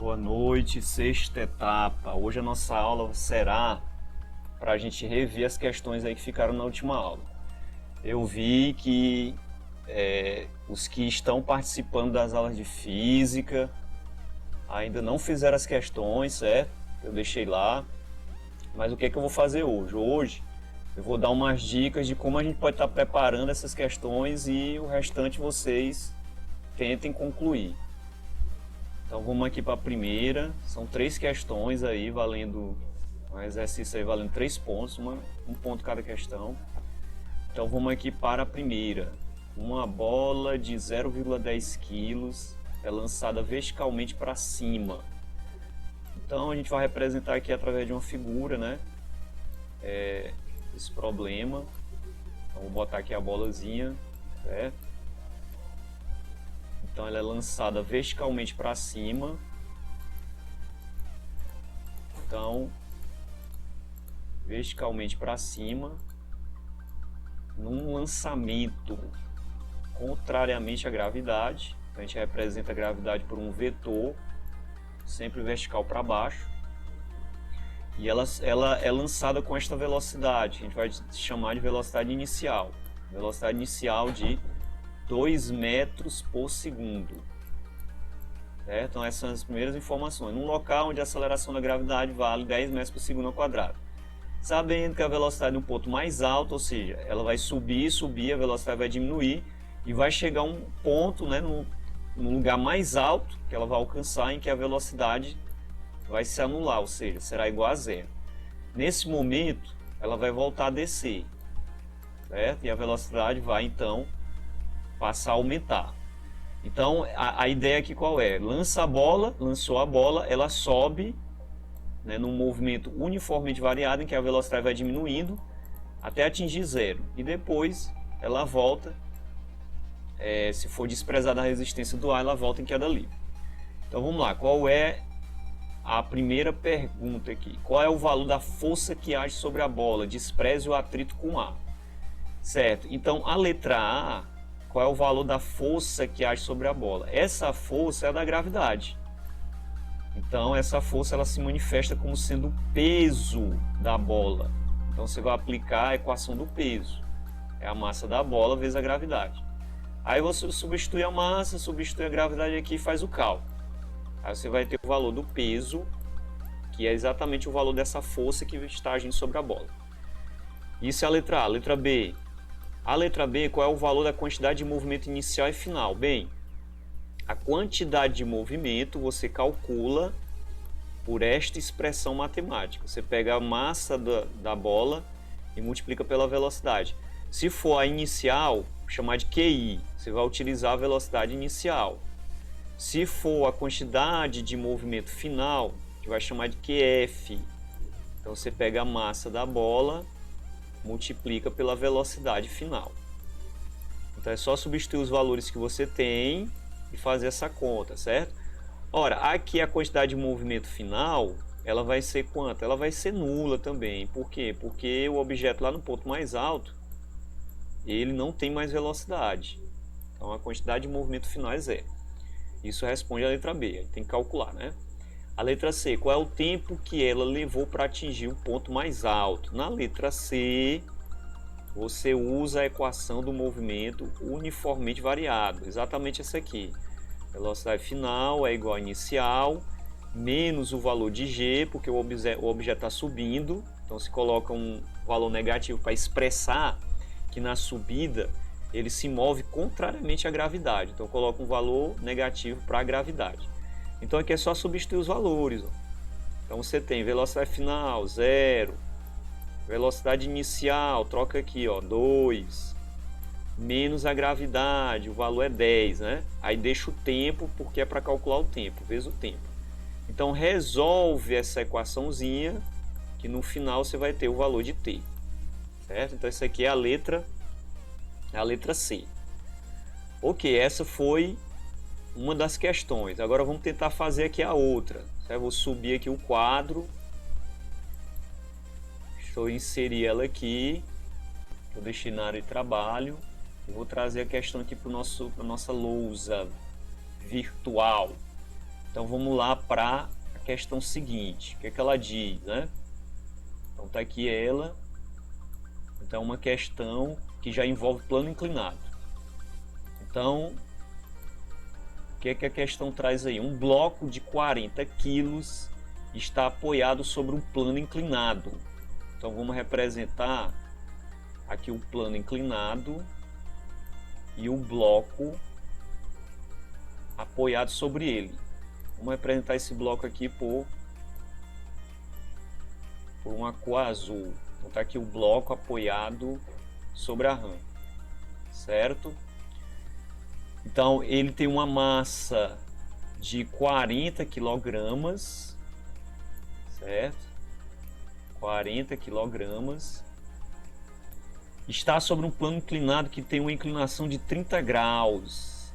Boa noite, sexta etapa. Hoje a nossa aula será para a gente rever as questões aí que ficaram na última aula. Eu vi que os que estão participando das aulas de física ainda não fizeram as questões, certo? Eu deixei lá. Mas o que é que eu vou fazer hoje? Hoje eu vou dar umas dicas de como a gente pode estar preparando essas questões e o restante vocês tentem concluir. Então vamos aqui para a primeira, são 3 questões aí valendo, um exercício aí valendo 3 pontos, um ponto cada questão. Então vamos aqui para a primeira. Uma bola de 0,10 kg é lançada verticalmente para cima. Então a gente vai representar aqui através de uma figura, né? Esse problema. Então vou botar aqui a bolazinha, certo? Então ela é lançada verticalmente para cima. Então, verticalmente para cima, num lançamento contrariamente à gravidade. Então, a gente representa a gravidade por um vetor, sempre vertical para baixo. E ela é lançada com esta velocidade, a gente vai chamar de velocidade inicial. Velocidade inicial de 2 metros por segundo. Certo? Então essas são as primeiras informações. Num local onde a aceleração da gravidade vale 10 metros por segundo ao quadrado. Sabendo que a velocidade é um ponto mais alto, ou seja, ela vai subir, a velocidade vai diminuir e vai chegar a um ponto, né, num lugar mais alto que ela vai alcançar, em que a velocidade vai se anular, ou seja, será igual a zero. Nesse momento, ela vai voltar a descer, certo? E a velocidade vai então passar a aumentar. Então a ideia aqui qual é? Lançou a bola, ela sobe, né, num movimento uniformemente variado em que a velocidade vai diminuindo até atingir zero. E depois ela volta, se for desprezada a resistência do ar, ela volta em queda livre. Então vamos lá, qual é a primeira pergunta aqui? Qual é o valor da força que age sobre a bola? Despreze o atrito com ar. Certo, então a letra A, qual é o valor da força que age sobre a bola? Essa força é a da gravidade. Então essa força ela se manifesta como sendo o peso da bola. Então você vai aplicar a equação do peso. É a massa da bola vezes a gravidade. Aí você substitui a massa, substitui a gravidade aqui e faz o cálculo. Aí você vai ter o valor do peso, que é exatamente o valor dessa força que está agindo sobre a bola. Isso é a letra A. Letra B. A letra B, qual é o valor da quantidade de movimento inicial e final? Bem, a quantidade de movimento você calcula por esta expressão matemática. Você pega a massa da bola e multiplica pela velocidade. Se for a inicial, chamar de QI, você vai utilizar a velocidade inicial. Se for a quantidade de movimento final, você vai chamar de QF. Então você pega a massa da bola, multiplica pela velocidade final. Então é só substituir os valores que você tem e fazer essa conta, certo? Ora, aqui a quantidade de movimento final, ela vai ser quanto? Ela vai ser nula também. Por quê? Porque o objeto lá no ponto mais alto, ele não tem mais velocidade. Então a quantidade de movimento final é zero. Isso responde à letra B, tem que calcular, né? A letra C, qual é o tempo que ela levou para atingir o ponto mais alto? Na letra C, você usa a equação do movimento uniformemente variado, exatamente essa aqui. Velocidade final é igual a inicial, menos o valor de g, porque o objeto está subindo, então se coloca um valor negativo para expressar que na subida ele se move contrariamente à gravidade, então coloca um valor negativo para a gravidade. Então aqui é só substituir os valores. Ó. Então você tem velocidade final, 0. Velocidade inicial, troca aqui, ó, 2. Menos a gravidade, o valor é 10, né? Aí deixa o tempo, porque é para calcular o tempo, vezes o tempo. Então resolve essa equaçãozinha, que no final você vai ter o valor de t. Certo? Então essa aqui é a letra C. Ok, essa foi uma das questões. Agora vamos tentar fazer aqui a outra. Eu vou subir aqui o quadro. Estou inserir ela aqui. Vou deixar na área de trabalho. E vou trazer a questão aqui para a nossa lousa virtual. Então vamos lá para a questão seguinte. O que é que ela diz, né? Então tá aqui ela. Então uma questão que já envolve plano inclinado. Então, o que é que a questão traz aí? Um bloco de 40 quilos está apoiado sobre um plano inclinado. Então vamos representar aqui o plano inclinado e o bloco apoiado sobre ele. Vamos representar esse bloco aqui por uma cor azul. Então está aqui o bloco apoiado sobre a rã, certo? Então ele tem uma massa de 40 quilogramas, certo? 40 quilogramas. Está sobre um plano inclinado que tem uma inclinação de 30 graus.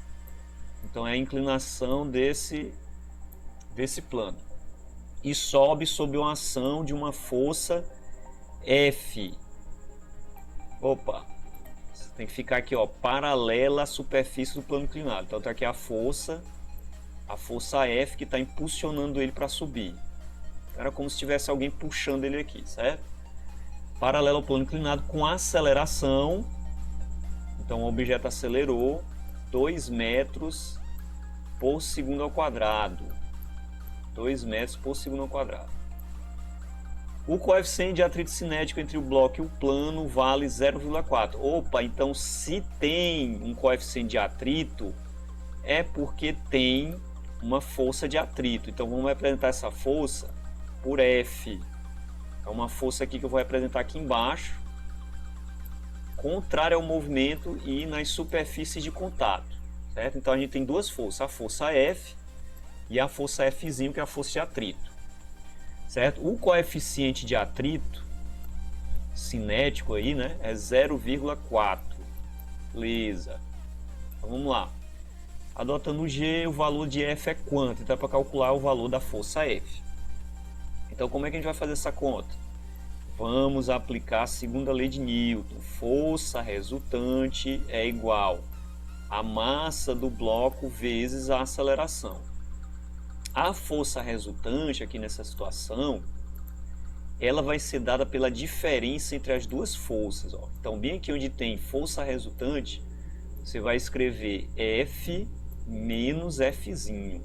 Então é a inclinação desse plano. E sobe sob uma ação de uma força F. Opa! Tem que ficar aqui, ó, paralela à superfície do plano inclinado. Então tá aqui a força F que está impulsionando ele para subir. Era como se tivesse alguém puxando ele aqui, certo? Paralelo ao plano inclinado com aceleração. Então o objeto acelerou 2 metros por segundo ao quadrado. 2 metros por segundo ao quadrado. O coeficiente de atrito cinético entre o bloco e o plano vale 0,4. Opa, então se tem um coeficiente de atrito, é porque tem uma força de atrito. Então vamos representar essa força por F. É uma força aqui que eu vou representar aqui embaixo, contrária ao movimento e nas superfícies de contato, certo? Então a gente tem duas forças, a força F e a força Fzinho, que é a força de atrito, certo? O coeficiente de atrito cinético aí, né, é 0,4. Beleza. Então vamos lá. Adotando o G, o valor de F é quanto? Então é para calcular o valor da força F. Então como é que a gente vai fazer essa conta? Vamos aplicar a segunda lei de Newton. Força resultante é igual a massa do bloco vezes a aceleração. A força resultante aqui nessa situação, ela vai ser dada pela diferença entre as duas forças. Ó. Então bem aqui onde tem força resultante, você vai escrever F menos Fzinho.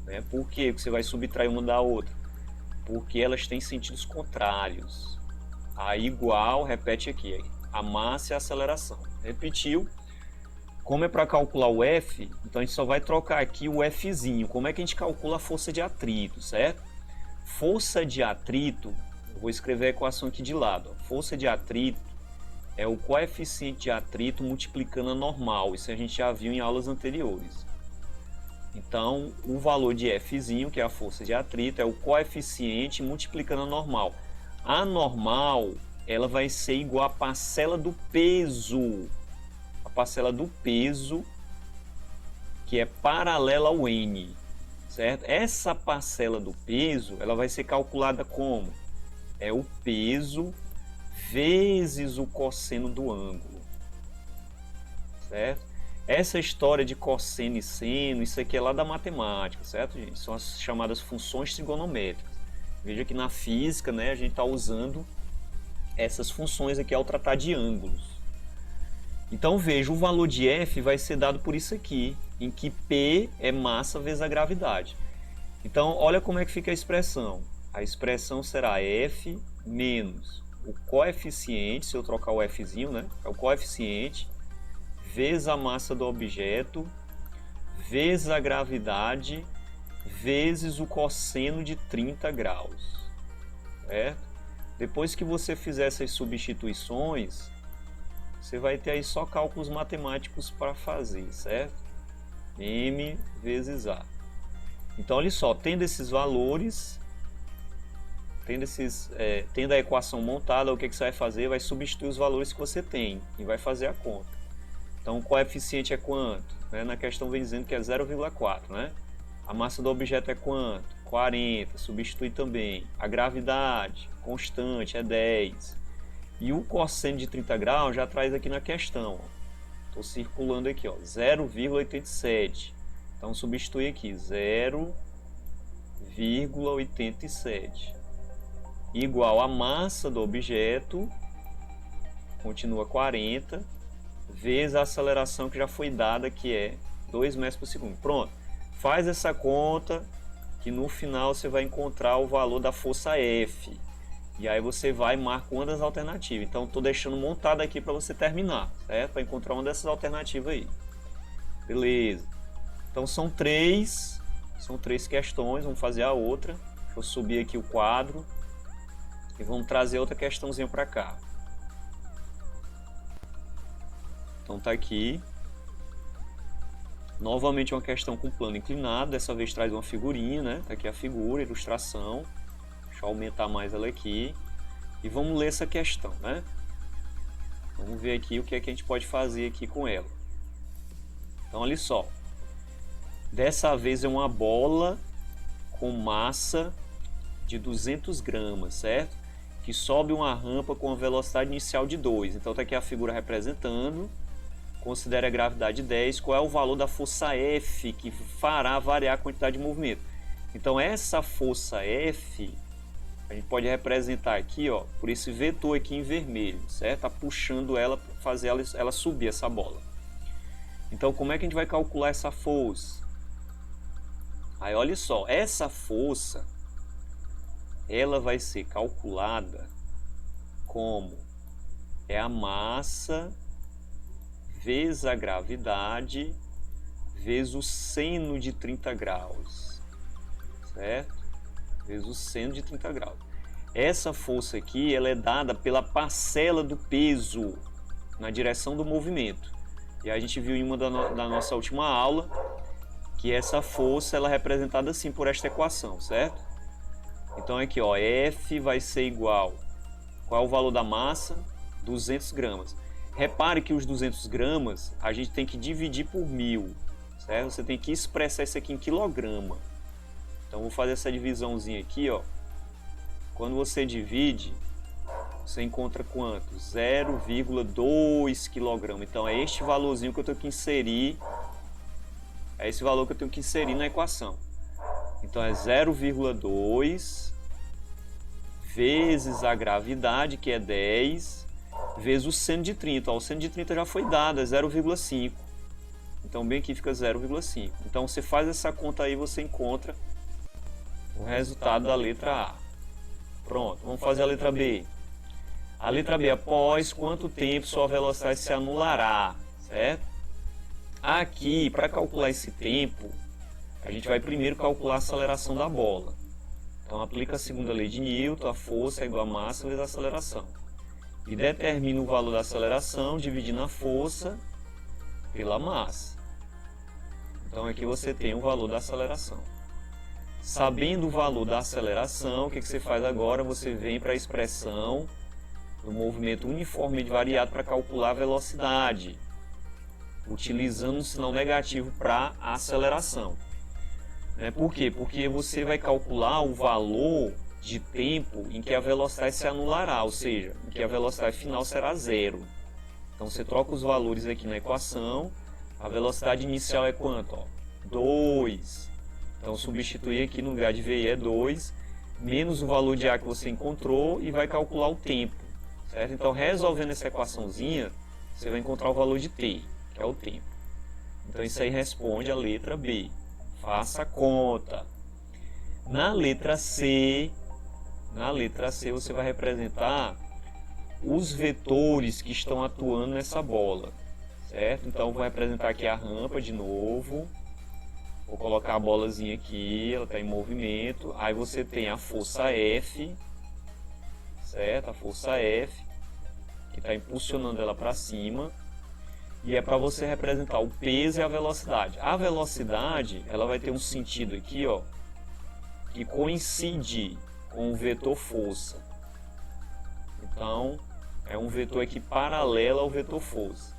Né? Por quê? Porque você vai subtrair uma da outra. Porque elas têm sentidos contrários. A igual, repete aqui, a massa e a aceleração. Repetiu. Como é para calcular o F, então a gente só vai trocar aqui o Fzinho. Como é que a gente calcula a força de atrito, certo? Força de atrito, eu vou escrever a equação aqui de lado. Força de atrito é o coeficiente de atrito multiplicando a normal. Isso a gente já viu em aulas anteriores. Então, o valor de Fzinho, que é a força de atrito, é o coeficiente multiplicando a normal. A normal, ela vai ser igual à parcela do peso. A parcela do peso, que é paralela ao N, certo? Essa parcela do peso, ela vai ser calculada como? É o peso vezes o cosseno do ângulo, certo? Essa história de cosseno e seno, isso aqui é lá da matemática, certo, gente? São as chamadas funções trigonométricas. Veja que na física, né, a gente está usando essas funções aqui ao tratar de ângulos. Então veja, o valor de F vai ser dado por isso aqui, em que P é massa vezes a gravidade. Então olha como é que fica a expressão. A expressão será F menos o coeficiente, se eu trocar o Fzinho, né, é o coeficiente, vezes a massa do objeto, vezes a gravidade, vezes o cosseno de 30 graus. Certo? Depois que você fizer essas substituições, você vai ter aí só cálculos matemáticos para fazer, certo? M vezes A. Então, olha só, tendo esses valores, tendo a equação montada, o que você vai fazer? Vai substituir os valores que você tem e vai fazer a conta. Então, o coeficiente é quanto? Na questão vem dizendo que é 0,4, né? A massa do objeto é quanto? 40, substitui também. A gravidade, constante, é 10. E o cosseno de 30 graus já traz aqui na questão. Estou circulando aqui, 0,87. Então substitui aqui 0,87 igual a massa do objeto, continua 40, vezes a aceleração que já foi dada, que é 2 metros por segundo. Pronto, faz essa conta que no final você vai encontrar o valor da força F. E aí você vai e marca uma das alternativas. Então estou deixando montado aqui para você terminar, certo? Para encontrar uma dessas alternativas aí. Beleza. Então são três questões, vamos fazer a outra. Deixa eu subir aqui o quadro e vamos trazer outra questãozinha para cá. Então tá aqui. Novamente uma questão com plano inclinado, dessa vez traz uma figurinha, né? Tá aqui a figura, ilustração. Deixa eu aumentar mais ela aqui. E vamos ler essa questão, né? Vamos ver aqui o que é que a gente pode fazer aqui com ela. Então olha só. Dessa vez é uma bola com massa de 200 gramas, certo? Que sobe uma rampa com a velocidade inicial de 2. Então tá aqui a figura representando. Considere a gravidade 10, qual é o valor da força F que fará variar a quantidade de movimento. Então essa força F, a gente pode representar aqui, ó, por esse vetor aqui em vermelho, certo? Tá puxando ela para fazer ela subir essa bola. Então como é que a gente vai calcular essa força? Aí olha só, essa força, ela vai ser calculada como é a massa vezes a gravidade, vezes o seno de 30 graus, certo? Vezes o seno de 30 graus. Essa força aqui, ela é dada pela parcela do peso na direção do movimento. E a gente viu em uma da nossa última aula, que essa força, ela é representada assim por esta equação, certo? Então aqui, ó, F vai ser igual, qual é o valor da massa? 200 gramas. Repare que os 200 gramas a gente tem que dividir por 1000, certo? Você tem que expressar isso aqui em quilograma. Então vou fazer essa divisãozinha aqui, ó. Quando você divide, você encontra quanto? 0,2 kg. Então é este valorzinho que eu tenho que inserir, é esse valor que eu tenho que inserir na equação. Então é 0,2 vezes a gravidade, que é 10, vezes o seno de 30. Ó, o seno de 30 já foi dado, é 0,5. Então bem aqui fica 0,5. Então você faz essa conta aí, você encontra o resultado da letra A. Pronto, vamos fazer a letra B. A letra B, após quanto tempo sua velocidade se anulará, certo? Aqui, para calcular esse tempo, a gente vai primeiro calcular a aceleração da bola. Então aplica a segunda lei de Newton, a força é igual a massa vezes a aceleração. E determina o valor da aceleração dividindo a força pela massa. Então aqui você tem o valor da aceleração. Sabendo o valor da aceleração, o que você faz agora? Você vem para a expressão do movimento uniformemente variado para calcular a velocidade, utilizando um sinal negativo para a aceleração. Por quê? Porque você vai calcular o valor de tempo em que a velocidade se anulará, ou seja, em que a velocidade final será zero. Então você troca os valores aqui na equação, a velocidade inicial é quanto? 2. Então substituir aqui no lugar de VI é 2, menos o valor de A que você encontrou e vai calcular o tempo, certo? Então resolvendo essa equaçãozinha, você vai encontrar o valor de T, que é o tempo. Então isso aí responde a letra B. Faça a conta. Na letra C você vai representar os vetores que estão atuando nessa bola, certo? Então vou representar aqui a rampa de novo. Vou colocar a bolazinha aqui, ela está em movimento. Aí você tem a força F, certo? A força F, que está impulsionando ela para cima. E é para você representar o peso e a velocidade. A velocidade, ela vai ter um sentido aqui, ó, que coincide com o vetor força. Então, é um vetor aqui paralelo ao vetor força.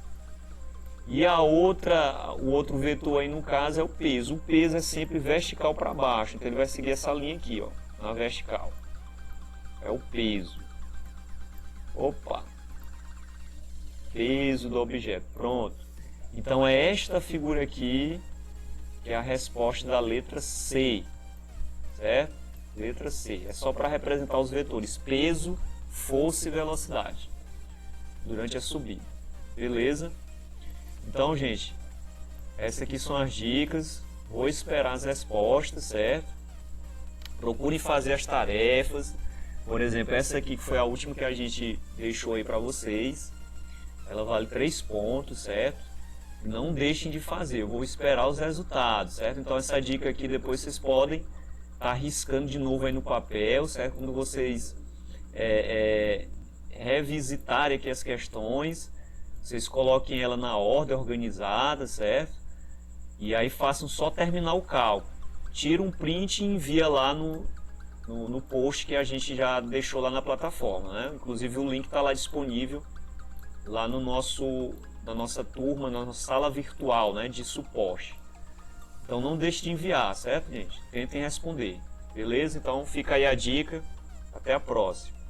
E o outro vetor aí no caso é o peso. O peso é sempre vertical para baixo, então ele vai seguir essa linha aqui, ó, na vertical. É o peso. Opa! Peso do objeto. Pronto. Então é esta figura aqui que é a resposta da letra C, certo? Letra C, é só para representar os vetores peso, força e velocidade durante a subida, beleza? Então, gente, essas aqui são as dicas, vou esperar as respostas, certo? Procurem fazer as tarefas, por exemplo, essa aqui que foi a última que a gente deixou aí para vocês, ela vale 3 pontos, certo? Não deixem de fazer, eu vou esperar os resultados, certo? Então essa dica aqui depois vocês podem estar riscando de novo aí no papel, certo? Quando vocês revisitarem aqui as questões, vocês coloquem ela na ordem organizada, certo? E aí façam só terminar o cálculo. Tira um print e envia lá no post que a gente já deixou lá na plataforma, né? Inclusive o link está lá disponível lá no na nossa turma, na nossa sala virtual, né, de suporte. Então não deixe de enviar, certo, gente? Tentem responder, beleza? Então fica aí a dica, até a próxima.